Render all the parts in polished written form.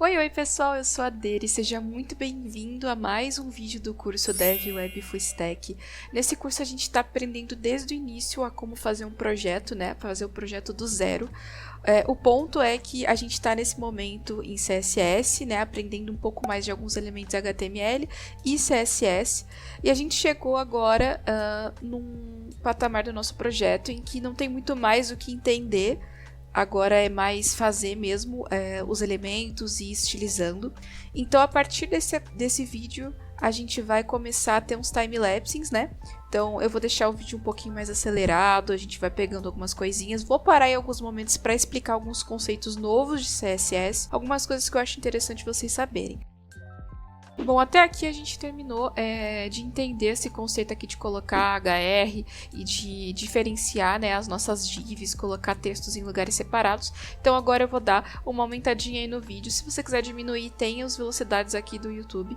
Oi pessoal, eu sou a Deri, seja muito bem-vindo a mais um vídeo do curso Dev Web Full Stack. Nesse curso a gente está aprendendo desde o início a como fazer um projeto, fazer o projeto do zero. O ponto é que a gente está nesse momento em CSS, aprendendo um pouco mais de alguns elementos HTML e CSS. E a gente chegou agora num patamar do nosso projeto em que não tem muito mais o que entender. Agora é mais fazer mesmo os elementos e ir estilizando. Então, a partir desse vídeo, a gente vai começar a ter uns time-lapses, Então, eu vou deixar o vídeo um pouquinho mais acelerado, a gente vai pegando algumas coisinhas. Vou parar em alguns momentos para explicar alguns conceitos novos de CSS, algumas coisas que eu acho interessante vocês saberem. Bom, até aqui a gente terminou de entender esse conceito aqui de colocar HR e de diferenciar as nossas divs, colocar textos em lugares separados. Então agora eu vou dar uma aumentadinha aí no vídeo. Se você quiser diminuir, tem as velocidades aqui do YouTube.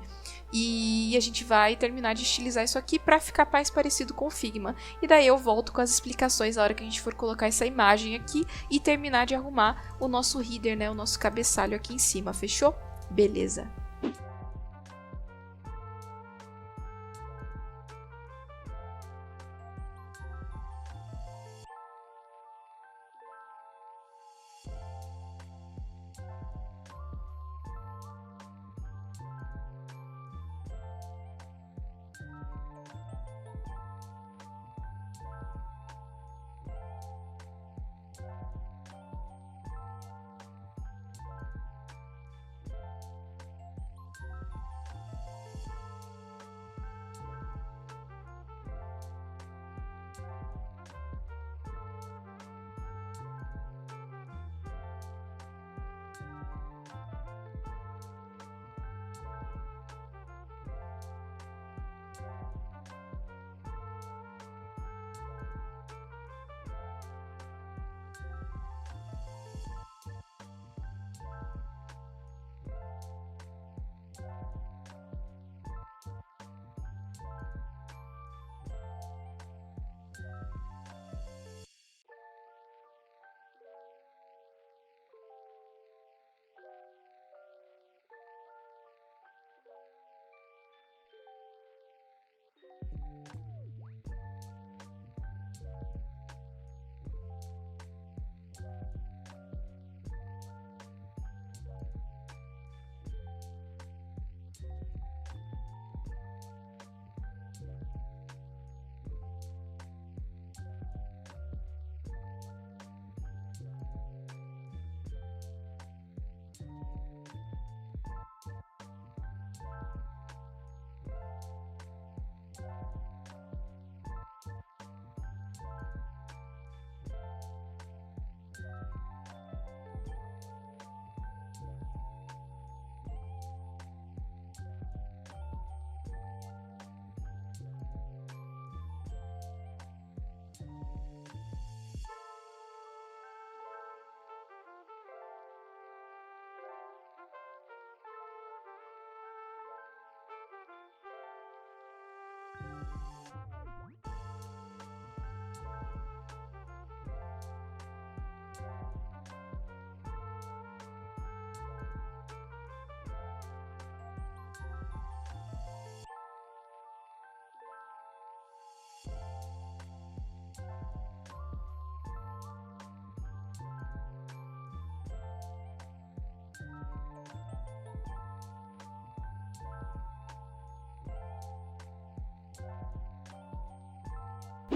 E a gente vai terminar de estilizar isso aqui para ficar mais parecido com o Figma. E daí eu volto com as explicações na hora que a gente for colocar essa imagem aqui e terminar de arrumar o nosso header, o nosso cabeçalho aqui em cima, fechou? Beleza!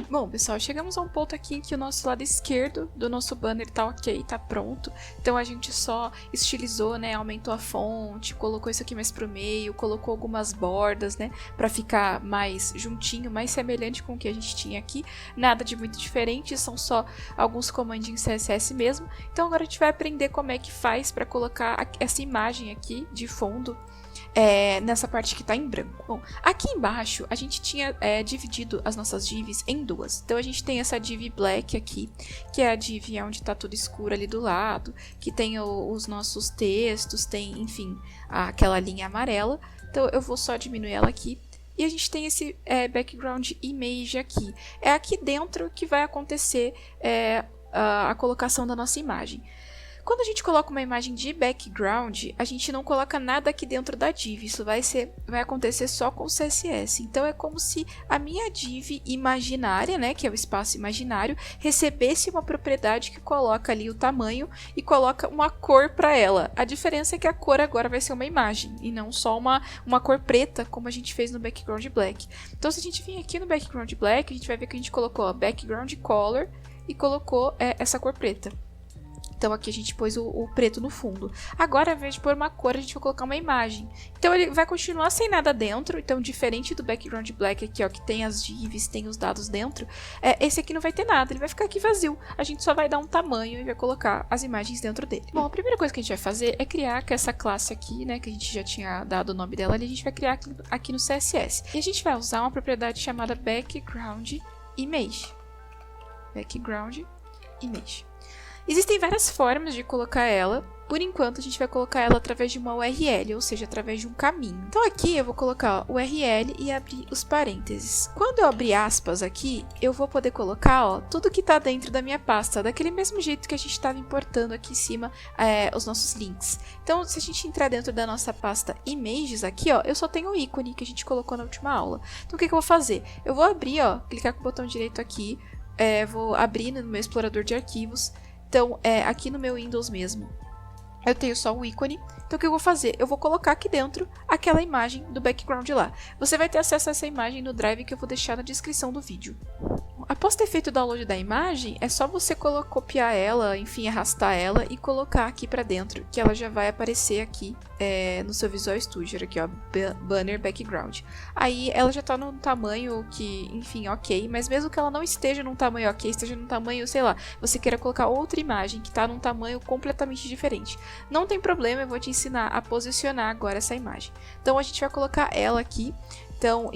Bom, pessoal, chegamos a um ponto aqui em que o nosso lado esquerdo do nosso banner tá ok, tá pronto. Então a gente só estilizou, aumentou a fonte, colocou isso aqui mais pro meio, colocou algumas bordas, pra ficar mais juntinho, mais semelhante com o que a gente tinha aqui. Nada de muito diferente, são só alguns comandinhos CSS mesmo. Então agora a gente vai aprender como é que faz para colocar essa imagem aqui de fundo nessa parte que está em branco. Bom, aqui embaixo a gente tinha dividido as nossas divs em duas. Então a gente tem essa div black aqui, que é a div onde está tudo escuro ali do lado, que tem os nossos textos, tem, enfim, aquela linha amarela. Então eu vou só diminuir ela aqui. E a gente tem esse background image aqui. É aqui dentro que vai acontecer a colocação da nossa imagem. Quando a gente coloca uma imagem de background, a gente não coloca nada aqui dentro da div. Isso vai acontecer só com o CSS. Então é como se a minha div imaginária, né, que é o espaço imaginário, recebesse uma propriedade que coloca ali o tamanho e coloca uma cor para ela. A diferença é que a cor agora vai ser uma imagem e não só uma cor preta, como a gente fez no background black. Então se a gente vir aqui no background black, a gente vai ver que a gente colocou ó, background color e colocou essa cor preta. Então aqui a gente pôs o preto no fundo. Agora, ao invés de pôr uma cor, a gente vai colocar uma imagem. Então ele vai continuar sem nada dentro. Então, diferente do background black aqui, ó, que tem as divs, tem os dados dentro, esse aqui não vai ter nada, ele vai ficar aqui vazio. A gente só vai dar um tamanho e vai colocar as imagens dentro dele. Bom, a primeira coisa que a gente vai fazer é criar essa classe aqui, né, que a gente já tinha dado o nome dela ali, a gente vai criar aqui no CSS. E a gente vai usar uma propriedade chamada background image. Background image. Existem várias formas de colocar ela. Por enquanto, a gente vai colocar ela através de uma URL, ou seja, através de um caminho. Então aqui eu vou colocar ó, URL e abrir os parênteses. Quando eu abrir aspas aqui, eu vou poder colocar ó, tudo que está dentro da minha pasta, daquele mesmo jeito que a gente estava importando aqui em cima os nossos links. Então, se a gente entrar dentro da nossa pasta images aqui, ó, eu só tenho o ícone que a gente colocou na última aula. Então o que eu vou fazer? Eu vou abrir, ó, clicar com o botão direito aqui, vou abrir no meu explorador de arquivos. Então, aqui no meu Windows mesmo, eu tenho só o ícone. Então, o que eu vou fazer? Eu vou colocar aqui dentro aquela imagem do background lá. Você vai ter acesso a essa imagem no Drive que eu vou deixar na descrição do vídeo. Após ter feito o download da imagem, é só você copiar ela, enfim, arrastar ela e colocar aqui pra dentro, que ela já vai aparecer aqui no seu Visual Studio, aqui ó, Banner Background. Aí ela já tá num tamanho que, enfim, ok, mas mesmo que ela não esteja num tamanho ok, esteja num tamanho, sei lá, você queira colocar outra imagem que tá num tamanho completamente diferente. Não tem problema, eu vou te ensinar a posicionar agora essa imagem. Então a gente vai colocar ela aqui. Então,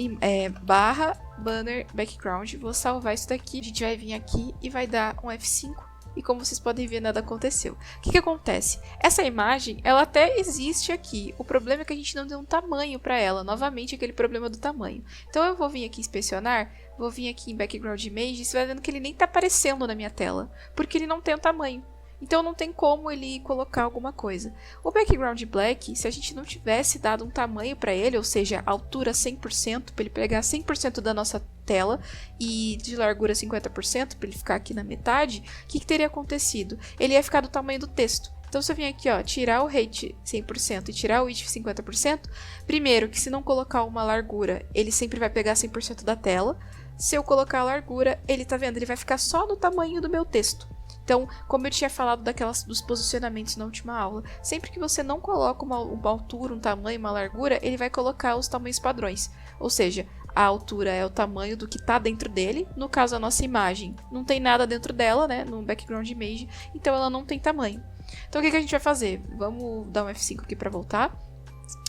barra banner background, vou salvar isso daqui, a gente vai vir aqui e vai dar um F5 e como vocês podem ver nada aconteceu. O que acontece? Essa imagem, ela até existe aqui, o problema é que a gente não deu um tamanho para ela, novamente aquele problema do tamanho. Então eu vou vir aqui inspecionar, vou vir aqui em background image e você vai vendo que ele nem está aparecendo na minha tela, porque ele não tem um tamanho. Então não tem como ele colocar alguma coisa. O background black, se a gente não tivesse dado um tamanho para ele, ou seja, altura 100%, para ele pegar 100% da nossa tela e de largura 50%, para ele ficar aqui na metade, o que teria acontecido? Ele ia ficar do tamanho do texto. Então se eu vim aqui, ó, tirar o height 100% e tirar o width 50%, primeiro que se não colocar uma largura, ele sempre vai pegar 100% da tela. Se eu colocar a largura, ele tá vendo, ele vai ficar só no tamanho do meu texto. Então, como eu tinha falado dos posicionamentos na última aula, sempre que você não coloca uma altura, um tamanho, uma largura, ele vai colocar os tamanhos padrões. Ou seja, a altura é o tamanho do que está dentro dele. No caso, a nossa imagem não tem nada dentro dela, né, no background image, então ela não tem tamanho. Então, o que a gente vai fazer? Vamos dar um F5 aqui para voltar.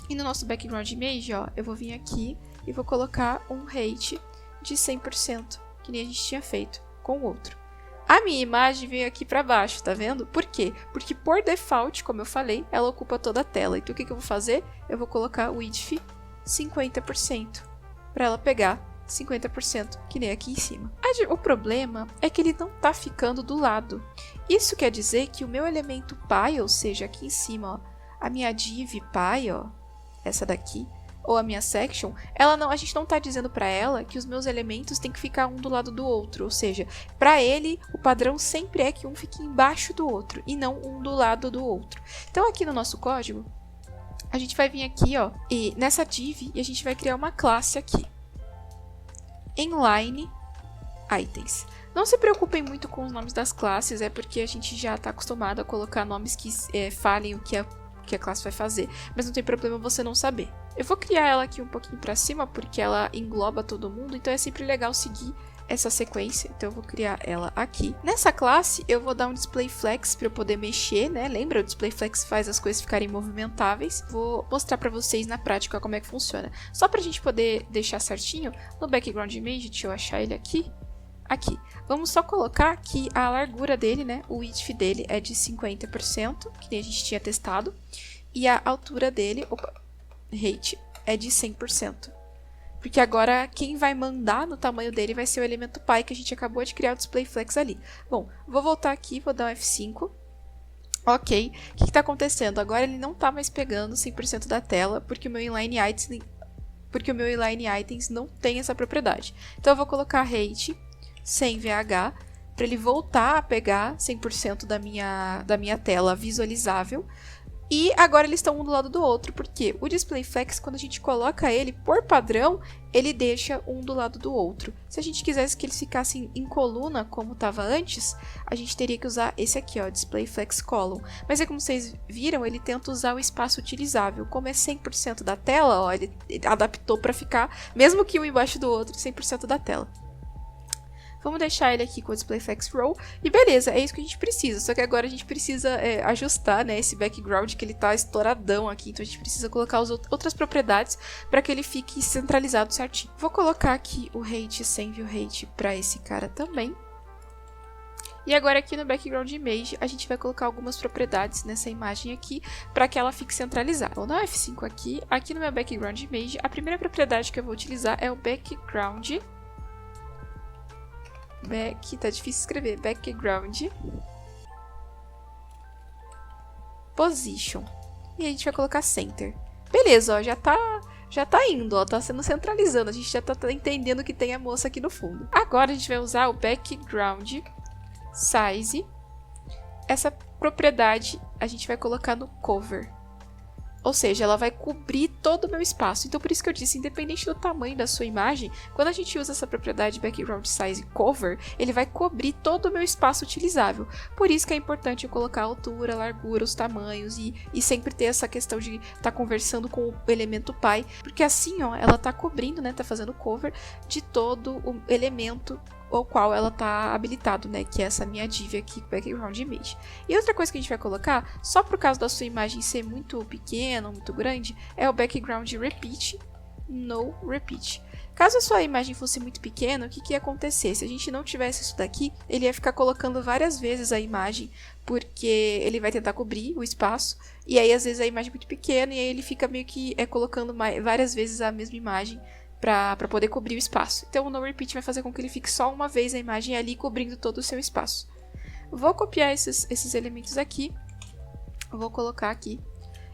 E no nosso background image, ó, eu vou vir aqui e vou colocar um height de 100%, que nem a gente tinha feito com o outro. A minha imagem veio aqui para baixo, tá vendo? Por quê? Porque por default, como eu falei, ela ocupa toda a tela. Então o que eu vou fazer? Eu vou colocar o width 50% para ela pegar 50%, que nem aqui em cima. O problema é que ele não tá ficando do lado. Isso quer dizer que o meu elemento py, ou seja, aqui em cima, ó, a minha div py, ó, essa daqui, ou a minha section, a gente não está dizendo para ela que os meus elementos têm que ficar um do lado do outro, ou seja, para ele o padrão sempre é que um fique embaixo do outro e não um do lado do outro. Então aqui no nosso código, a gente vai vir aqui, ó, e nessa div e a gente vai criar uma classe aqui, inline items. Não se preocupem muito com os nomes das classes, é porque a gente já está acostumado a colocar nomes que falem o que a classe vai fazer, mas não tem problema você não saber. Eu vou criar ela aqui um pouquinho para cima, porque ela engloba todo mundo, então é sempre legal seguir essa sequência, então eu vou criar ela aqui. Nessa classe, eu vou dar um display flex para eu poder mexer, né? Lembra? O display flex faz as coisas ficarem movimentáveis. Vou mostrar para vocês na prática como é que funciona. Só para a gente poder deixar certinho, no background image, deixa eu achar ele aqui. Aqui. Vamos só colocar que a largura dele, né? O width dele é de 50%, que nem a gente tinha testado. E a altura dele, height, é de 100%. Porque agora quem vai mandar no tamanho dele vai ser o elemento py que a gente acabou de criar o display flex ali. Bom, vou voltar aqui, vou dar um F5. Ok, o que tá acontecendo? Agora ele não tá mais pegando 100% da tela, porque o meu inline items não tem essa propriedade. Então eu vou colocar rate sem VH, para ele voltar a pegar 100% da minha tela visualizável. E agora eles estão um do lado do outro, porque o Display Flex, quando a gente coloca ele por padrão, ele deixa um do lado do outro. Se a gente quisesse que eles ficassem em coluna, como estava antes, a gente teria que usar esse aqui, ó, Display Flex Column. Mas é como vocês viram, ele tenta usar o espaço utilizável. Como é 100% da tela, ó, ele adaptou para ficar, mesmo que um embaixo do outro, 100% da tela. Vamos deixar ele aqui com o Display Flex Row. E beleza, é isso que a gente precisa. Só que agora a gente precisa ajustar, né, esse background que ele tá estouradão aqui. Então a gente precisa colocar as outras propriedades para que ele fique centralizado certinho. Vou colocar aqui o rate sem view rate para esse cara também. E agora aqui no Background Image, a gente vai colocar algumas propriedades nessa imagem aqui para que ela fique centralizada. Vou dar um F5 aqui no meu Background Image, a primeira propriedade que eu vou utilizar é o Background... tá difícil escrever, Background Position. E a gente vai colocar Center. Beleza, ó, já tá indo, ó, tá sendo centralizando. A gente já tá entendendo que tem a moça aqui no fundo. Agora a gente vai usar o Background Size. Essa propriedade a gente vai colocar no Cover. Ou seja, ela vai cobrir todo o meu espaço. Então, por isso que eu disse, independente do tamanho da sua imagem, quando a gente usa essa propriedade Background Size Cover, ele vai cobrir todo o meu espaço utilizável. Por isso que é importante eu colocar a altura, a largura, os tamanhos e sempre ter essa questão de estar conversando com o elemento pai. Porque assim, ó, ela tá cobrindo, né, tá fazendo cover de todo o elemento o qual ela tá habilitado, né, que é essa minha div aqui, Background Image. E outra coisa que a gente vai colocar, só por causa da sua imagem ser muito pequena ou muito grande, é o Background Repeat, No Repeat. Caso a sua imagem fosse muito pequena, o que ia acontecer? Se a gente não tivesse isso daqui, ele ia ficar colocando várias vezes a imagem, porque ele vai tentar cobrir o espaço, e aí às vezes a imagem é muito pequena, e aí ele fica meio que colocando várias vezes a mesma imagem, para poder cobrir o espaço. Então o No Repeat vai fazer com que ele fique só uma vez a imagem ali, cobrindo todo o seu espaço. Vou copiar esses elementos aqui, vou colocar aqui.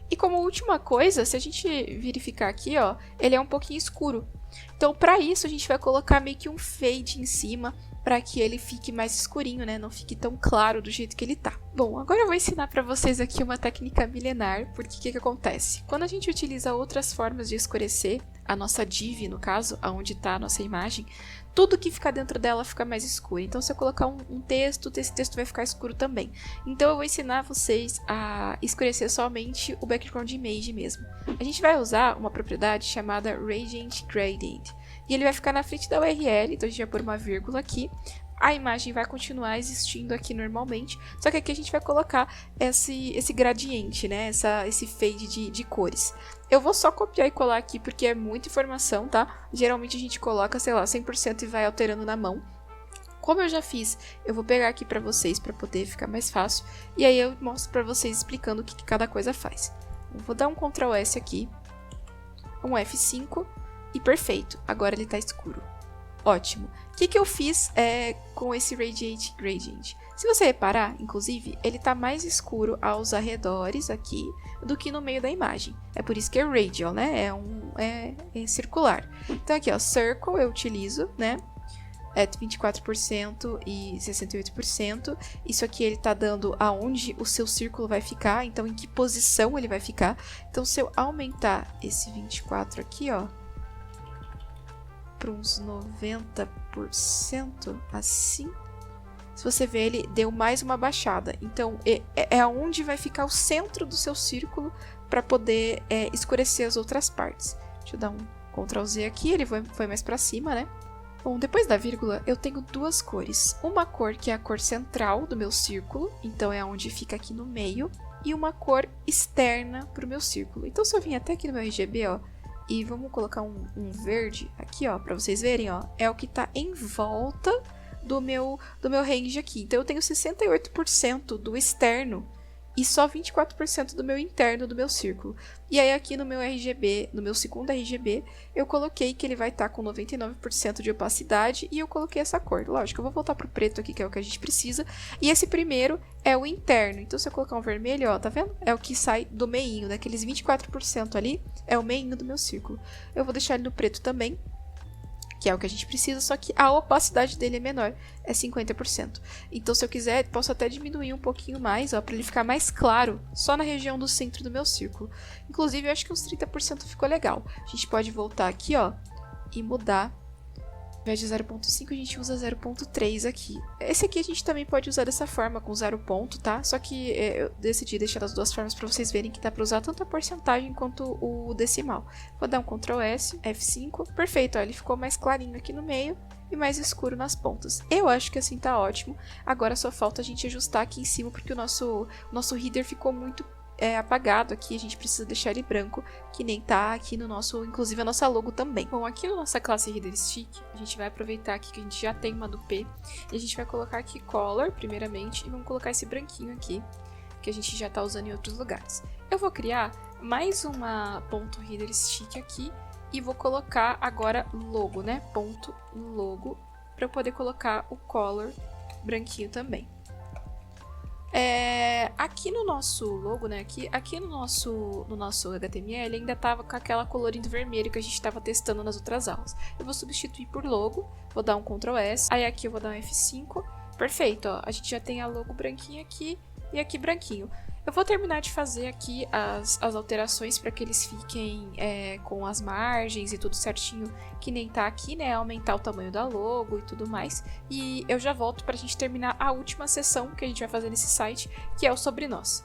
E como última coisa, se a gente verificar aqui, ó, ele é um pouquinho escuro. Então para isso a gente vai colocar meio que um fade em cima, para que ele fique mais escurinho, né? Não fique tão claro do jeito que ele tá. Bom, agora eu vou ensinar para vocês aqui uma técnica milenar, porque o que acontece? Quando a gente utiliza outras formas de escurecer, a nossa div, no caso, aonde está a nossa imagem, tudo que fica dentro dela fica mais escuro. Então, se eu colocar um texto, esse texto vai ficar escuro também. Então, eu vou ensinar vocês a escurecer somente o Background Image mesmo. A gente vai usar uma propriedade chamada Radiant Gradient. E ele vai ficar na frente da URL, então a gente vai pôr uma vírgula aqui. A imagem vai continuar existindo aqui normalmente, só que aqui a gente vai colocar esse gradiente, né? Esse fade de cores. Eu vou só copiar e colar aqui porque é muita informação, tá? Geralmente a gente coloca, sei lá, 100% e vai alterando na mão. Como eu já fiz, eu vou pegar aqui pra vocês para poder ficar mais fácil. E aí eu mostro pra vocês explicando o que cada coisa faz. Eu vou dar um Ctrl S aqui, um F5 e perfeito, agora ele tá escuro. Ótimo. O que eu fiz com esse Radiant Gradient? Se você reparar, inclusive, ele tá mais escuro aos arredores aqui do que no meio da imagem. É por isso que é radial, né? É circular. Então aqui, ó, circle eu utilizo, né? 24% e 68%. Isso aqui ele tá dando aonde o seu círculo vai ficar, então em que posição ele vai ficar. Então se eu aumentar esse 24 aqui, ó, para uns 90%, assim. Se você ver, ele deu mais uma baixada. Então, é onde vai ficar o centro do seu círculo para poder escurecer as outras partes. Deixa eu dar um Ctrl Z aqui, ele foi mais para cima, né? Bom, depois da vírgula, eu tenho duas cores. Uma cor que é a cor central do meu círculo, então é onde fica aqui no meio. E uma cor externa para o meu círculo. Então, se eu vim até aqui no meu RGB, ó, e vamos colocar um verde aqui, ó, para vocês verem, ó, é o que tá em volta do meu range aqui. Então eu tenho 68% do externo e só 24% do meu interno do meu círculo. E aí aqui no meu RGB, no meu segundo RGB, eu coloquei que ele vai estar com 99% de opacidade e eu coloquei essa cor. Lógico, eu vou voltar pro preto aqui, que é o que a gente precisa. E esse primeiro é o interno. Então se eu colocar um vermelho, ó, tá vendo? É o que sai do meinho, daqueles 24% ali, é o meinho do meu círculo. Eu vou deixar ele no preto também, que é o que a gente precisa, só que a opacidade dele é menor, é 50%. Então, se eu quiser, posso até diminuir um pouquinho mais, ó, para ele ficar mais claro, só na região do centro do meu círculo. Inclusive, eu acho que uns 30% ficou legal. A gente pode voltar aqui, ó, e mudar. Ao invés de 0.5, a gente usa 0.3 aqui. Esse aqui a gente também pode usar dessa forma, com 0 ponto, tá? Só que eu decidi deixar das duas formas para vocês verem que dá para usar tanto a porcentagem quanto o decimal. Vou dar um Ctrl S, F5. Perfeito, ó, ele ficou mais clarinho aqui no meio e mais escuro nas pontas. Eu acho que assim tá ótimo. Agora só falta a gente ajustar aqui em cima, porque o nosso header ficou muito apagado aqui, a gente precisa deixar ele branco, que nem tá aqui no nosso, inclusive a nossa logo também. Bom, aqui na nossa classe Header Stick, a gente vai aproveitar aqui que a gente já tem uma do P, e a gente vai colocar aqui Color, primeiramente, e vamos colocar esse branquinho aqui, que a gente já tá usando em outros lugares. Eu vou criar mais uma ponto Header Stick aqui, e vou colocar agora logo, né, ponto logo, para eu poder colocar o Color branquinho também. Aqui no nosso logo, né, aqui no nosso HTML ainda tava com aquela colorindo vermelho que a gente estava testando nas outras aulas. Eu vou substituir por logo, vou dar um Ctrl S, aí aqui eu vou dar um F5, perfeito, ó, a gente já tem a logo branquinha aqui e aqui branquinho. Eu vou terminar de fazer aqui as alterações para que eles fiquem com as margens e tudo certinho, que nem tá aqui, né? Aumentar o tamanho da logo e tudo mais. E eu já volto para a gente terminar a última sessão que a gente vai fazer nesse site, que é o Sobre Nós.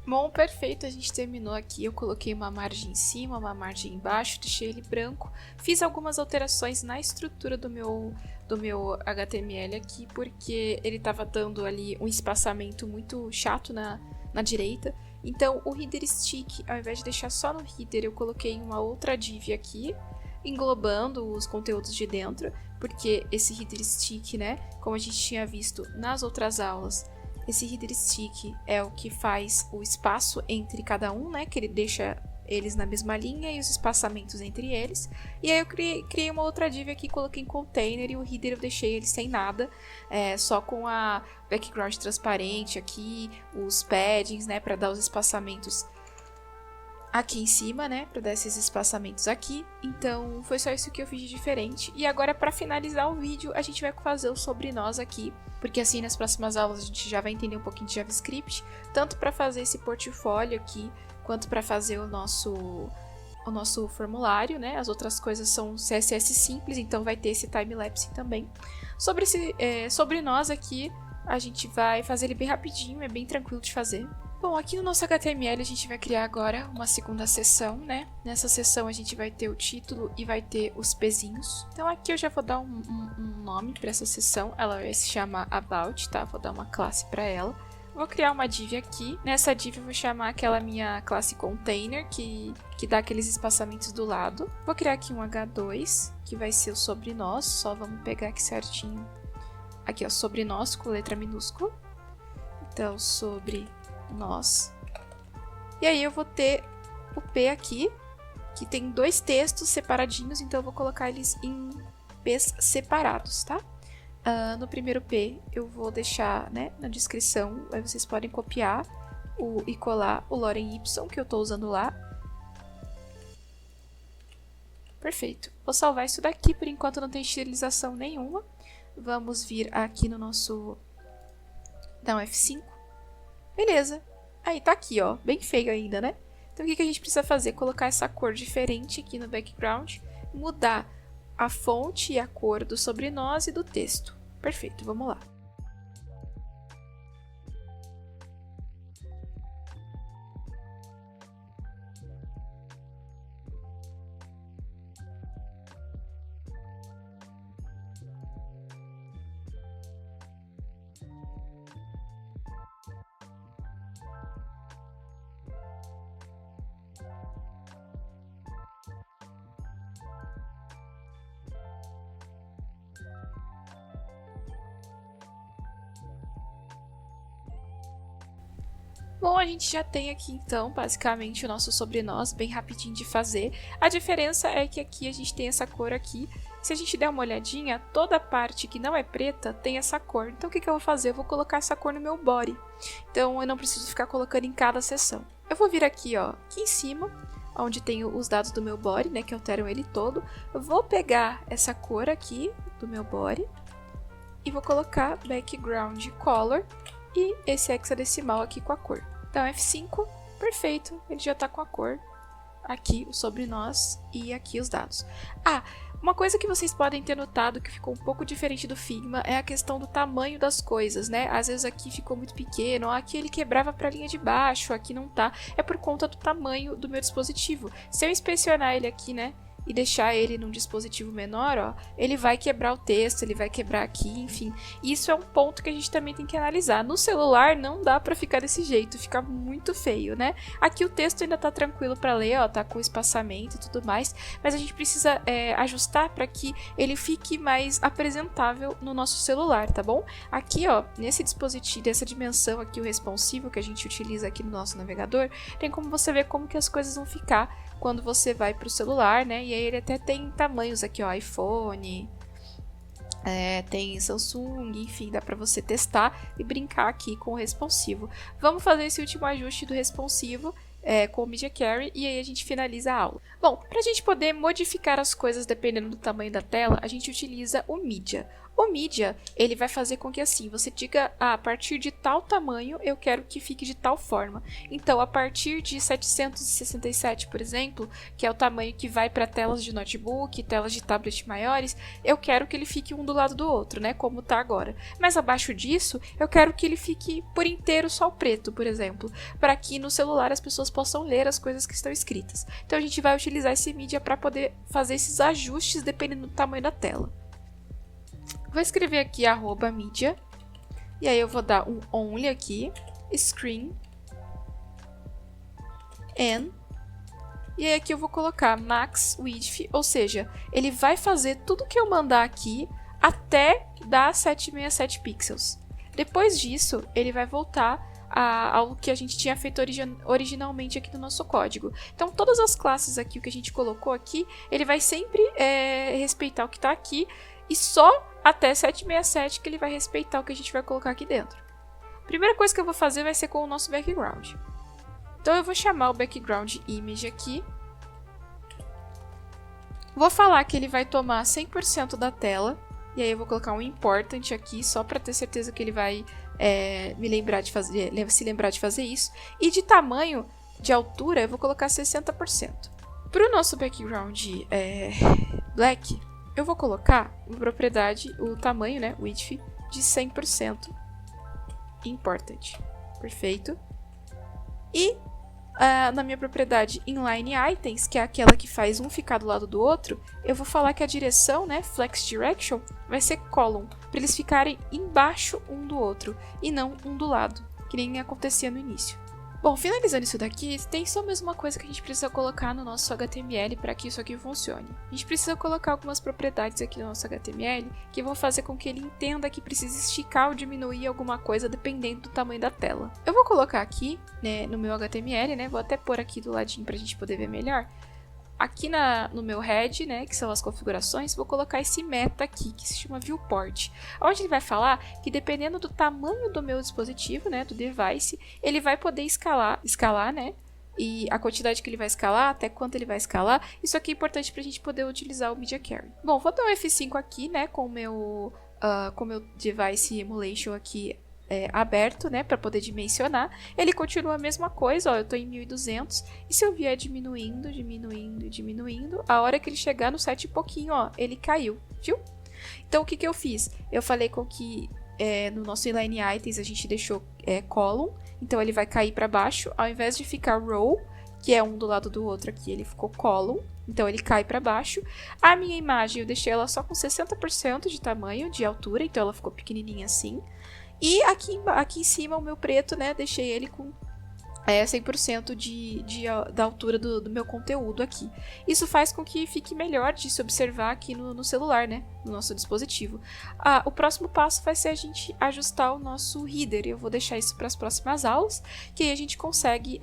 Bom, perfeito, a gente terminou aqui. Eu coloquei uma margem em cima, uma margem embaixo, deixei ele branco. Fiz algumas alterações na estrutura do meu HTML aqui, porque ele estava dando ali um espaçamento muito chato na direita. Então, o header stick, ao invés de deixar só no header, eu coloquei uma outra div aqui, englobando os conteúdos de dentro, porque esse header stick, né, como a gente tinha visto nas outras aulas, esse header stick é o que faz o espaço entre cada um, né? Que ele deixa eles na mesma linha e os espaçamentos entre eles. E aí eu criei uma outra div aqui, coloquei em container e o header eu deixei ele sem nada, só com a background transparente aqui, os paddings, né? Para dar os espaçamentos aqui em cima, né, para dar esses espaçamentos aqui. Então, foi só isso que eu fiz de diferente. E agora, para finalizar o vídeo, a gente vai fazer o Sobre Nós aqui, porque assim, nas próximas aulas, a gente já vai entender um pouquinho de JavaScript, tanto para fazer esse portfólio aqui, quanto para fazer o nosso formulário, né? As outras coisas são CSS simples, então vai ter esse time-lapse também. Sobre Nós aqui, a gente vai fazer ele bem rapidinho, é bem tranquilo de fazer. Bom, aqui no nosso HTML a gente vai criar agora uma segunda seção, né? Nessa seção a gente vai ter o título e vai ter os pezinhos. Então aqui eu já vou dar um nome para essa seção, ela vai se chamar About, tá? Vou dar uma classe para ela. Vou criar uma div aqui. Nessa div eu vou chamar aquela minha classe Container, que dá aqueles espaçamentos do lado. Vou criar aqui um H2, que vai ser o Sobre Nós, só vamos pegar aqui certinho. Aqui, ó, Sobre Nós com letra minúscula. Então, Sobre Nós. E aí eu vou ter o P aqui, que tem dois textos separadinhos, então eu vou colocar eles em P's separados, tá? No primeiro P eu vou deixar, né, na descrição, aí vocês podem copiar e colar o lorem y que eu tô usando lá. Perfeito. Vou salvar isso daqui, por enquanto não tem esterilização nenhuma. Vamos vir aqui no nosso... dar um F5. Beleza. Aí tá aqui, ó, bem feio ainda, né? Então o que a gente precisa fazer? Colocar essa cor diferente aqui no background, mudar a fonte e a cor do sobre nós e do texto. Perfeito, vamos lá. Bom, a gente já tem aqui então, basicamente, o nosso sobre nós, bem rapidinho de fazer. A diferença é que aqui a gente tem essa cor aqui. Se a gente der uma olhadinha, toda a parte que não é preta tem essa cor. Então o que eu vou fazer? Eu vou colocar essa cor no meu body. Então eu não preciso ficar colocando em cada seção. Eu vou vir aqui, ó, aqui em cima, onde tem os dados do meu body, né, que alteram ele todo. Eu vou pegar essa cor aqui do meu body e vou colocar background color e esse hexadecimal aqui com a cor. Então F5, perfeito, ele já está com a cor. Aqui o sobre nós e aqui os dados. Ah, uma coisa que vocês podem ter notado que ficou um pouco diferente do Figma é a questão do tamanho das coisas, né? Às vezes aqui ficou muito pequeno, aqui ele quebrava para a linha de baixo, aqui não tá. É por conta do tamanho do meu dispositivo. Se eu inspecionar ele aqui, né, e deixar ele num dispositivo menor, ó, ele vai quebrar o texto, ele vai quebrar aqui, enfim. Isso é um ponto que a gente também tem que analisar. No celular não dá pra ficar desse jeito, fica muito feio, né? Aqui o texto ainda tá tranquilo pra ler, ó, tá com espaçamento e tudo mais, mas a gente precisa ajustar para que ele fique mais apresentável no nosso celular, tá bom? Aqui, ó, nesse dispositivo, dessa dimensão aqui, o responsivo que a gente utiliza aqui no nosso navegador, tem como você ver como que as coisas vão ficar quando você vai para o celular, né? E aí ele até tem tamanhos aqui, ó, iPhone, tem Samsung, enfim, dá para você testar e brincar aqui com o responsivo. Vamos fazer esse último ajuste do responsivo com o Media Query e aí a gente finaliza a aula. Bom, para a gente poder modificar as coisas dependendo do tamanho da tela, a gente utiliza o Media. O Media, ele vai fazer com que assim, você diga, a partir de tal tamanho, eu quero que fique de tal forma. Então, a partir de 767, por exemplo, que é o tamanho que vai para telas de notebook, telas de tablet maiores, eu quero que ele fique um do lado do outro, né, como está agora. Mas abaixo disso, eu quero que ele fique por inteiro só o preto, por exemplo, para que no celular as pessoas possam ler as coisas que estão escritas. Então, a gente vai utilizar esse Media para poder fazer esses ajustes dependendo do tamanho da tela. Vou escrever aqui @media e aí eu vou dar um only aqui, screen, and, e aí aqui eu vou colocar max width, ou seja, ele vai fazer tudo que eu mandar aqui até dar 767 pixels. Depois disso, ele vai voltar ao que a gente tinha feito originalmente aqui no nosso código. Então, todas as classes aqui, o que a gente colocou aqui, ele vai sempre respeitar o que está aqui e só até 767 que ele vai respeitar o que a gente vai colocar aqui dentro. A primeira coisa que eu vou fazer vai ser com o nosso background. Então eu vou chamar o background image aqui. Vou falar que ele vai tomar 100% da tela. E aí eu vou colocar um important aqui, só para ter certeza que ele vai se lembrar de fazer isso. E de tamanho, de altura, eu vou colocar 60%. Para o nosso background black, eu vou colocar uma propriedade, o tamanho, né, width, de 100% important. Perfeito. E na minha propriedade inline items, que é aquela que faz um ficar do lado do outro, eu vou falar que a direção, né, flex direction, vai ser column, para eles ficarem embaixo um do outro e não um do lado, que nem acontecia no início. Bom, finalizando isso daqui, tem só mais uma coisa que a gente precisa colocar no nosso HTML para que isso aqui funcione. A gente precisa colocar algumas propriedades aqui no nosso HTML que vão fazer com que ele entenda que precisa esticar ou diminuir alguma coisa dependendo do tamanho da tela. Eu vou colocar aqui, né, no meu HTML, né, vou até pôr aqui do ladinho para a gente poder ver melhor. Aqui no meu head, né, que são as configurações, vou colocar esse meta aqui, que se chama viewport. Onde ele vai falar que dependendo do tamanho do meu dispositivo, né, do device, ele vai poder escalar, né, e a quantidade que ele vai escalar, até quanto ele vai escalar. Isso aqui é importante para a gente poder utilizar o Media Query. Bom, vou dar um F5 aqui, né, com o meu device emulation aqui aberto, né, para poder dimensionar. Ele continua a mesma coisa, ó, eu tô em 1200, e se eu vier diminuindo, a hora que ele chegar no 7 e pouquinho, ó, ele caiu, viu? Então, o que eu fiz? Eu falei com que no nosso inline items a gente deixou column, então ele vai cair para baixo, ao invés de ficar row, que é um do lado do outro aqui, ele ficou column, então ele cai para baixo. A minha imagem eu deixei ela só com 60% de tamanho, de altura, então ela ficou pequenininha assim. E aqui em cima o meu preto, né, deixei ele com 100% da altura do meu conteúdo aqui. Isso faz com que fique melhor de se observar aqui no celular, né? No nosso dispositivo. O próximo passo vai ser a gente ajustar o nosso header. Eu vou deixar isso para as próximas aulas, que aí a gente consegue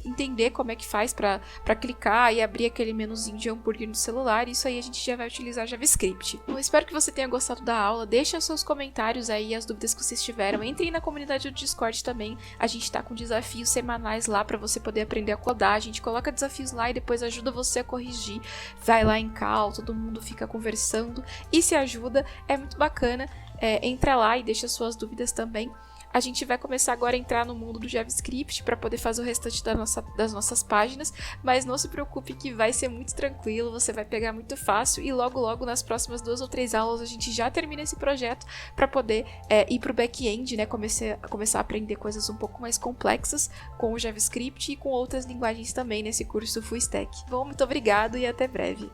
entender como é que faz para clicar e abrir aquele menuzinho de hambúrguer no celular. Isso aí a gente já vai utilizar JavaScript. Eu espero que você tenha gostado da aula. Deixa os seus comentários aí, as dúvidas que vocês tiveram. Entrem na comunidade do Discord também. A gente tá com desafios semanais lá para você poder aprender a codar. A gente coloca desafios lá e depois ajuda você a corrigir. Vai lá em call, todo mundo fica conversando e se ajuda. É muito bacana. Entra lá e deixa suas dúvidas também. A gente vai começar agora a entrar no mundo do JavaScript para poder fazer o restante das nossas páginas, mas não se preocupe que vai ser muito tranquilo, você vai pegar muito fácil e logo nas próximas 2 ou 3 aulas a gente já termina esse projeto para poder ir para o back-end, né? Começar a aprender coisas um pouco mais complexas com o JavaScript e com outras linguagens também nesse curso Full Stack. Bom, muito obrigado e até breve.